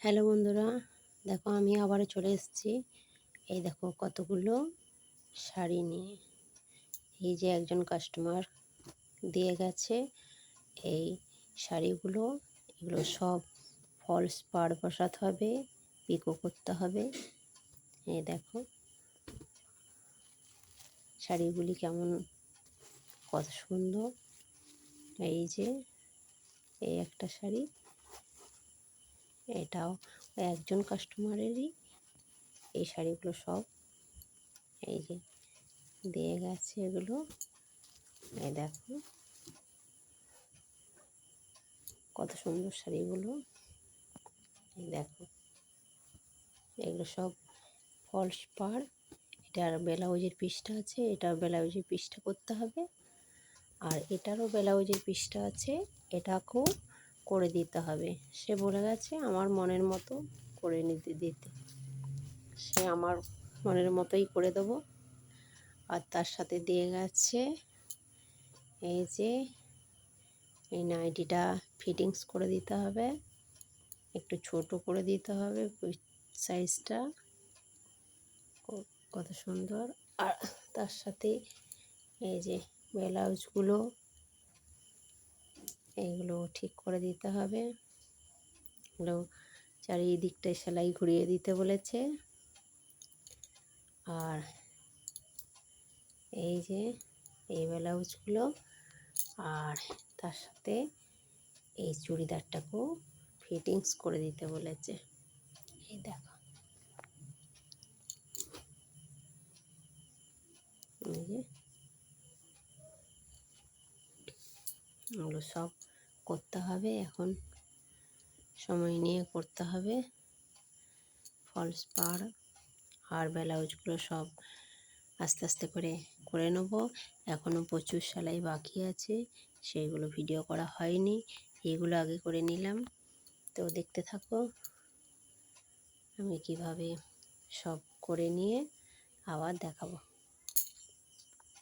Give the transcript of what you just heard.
Hello বন্ধুরা, দেখো আমি আবারও চলে এসেছি। এই দেখো কতগুলো শাড়ি নিয়ে। এই যে একজন কাস্টমার দিয়ে গেছে এই শাড়িগুলো। এগুলো সব ফলস পাড় বসাতে হবে, পিকো করতে হবে। এই দেখো শাড়িগুলি কেমন, কত সুন্দর। এই যে এই একটা শাড়ি, এটাও একজন কাস্টমারেরই। এই শাড়িগুলো সব এই যে দিয়ে গেছে এগুলো। এই দেখো কত সুন্দর শাড়িগুলো। এই দেখো এগুলো সব ফলস পাড়। এটার ব্লাউজের পিসটা আছে, এটার ব্লাউজের পিসটা করতে হবে। আর এটারও ব্লাউজের পিসটা আছে, এটাকেও করে দিতে হবে। সে বলে গেছে আমার মনের মতো করে দিতে। সে আমার মনের মতোই করে দেবো। আর তার সাথে দিয়ে গেছে এই যে এই নাইটিটা ফিটিংস করে দিতে হবে, একটু ছোট করে দিতে হবে সাইজটা। কত সুন্দর। আর তার সাথে এই যে ব্লাউজগুলো, এইগুলো ঠিক করে দিতে হবে। এগুলো চারিদিকটায় সেলাই ঘুরিয়ে দিতে বলেছে। আর এই যে এই ব্লাউজগুলো, আর তার সাথে এই চুড়িদারটাকেও ফিটিংস করে দিতে বলেছে। এই দেখো এই যে এগুলো সব করতে হবে, এখন সময় নিয়ে করতে হবে। ফলস পাড় আর ব্লাউজগুলো সব আস্তে আস্তে করে করে নেব। এখনও প্রচুর সেলাই বাকি আছে, সেইগুলো ভিডিও করা হয়নি, এগুলো আগে করে নিলাম। তো দেখতে থাকো আমি কিভাবে সব করে নিয়ে আবার দেখাবো।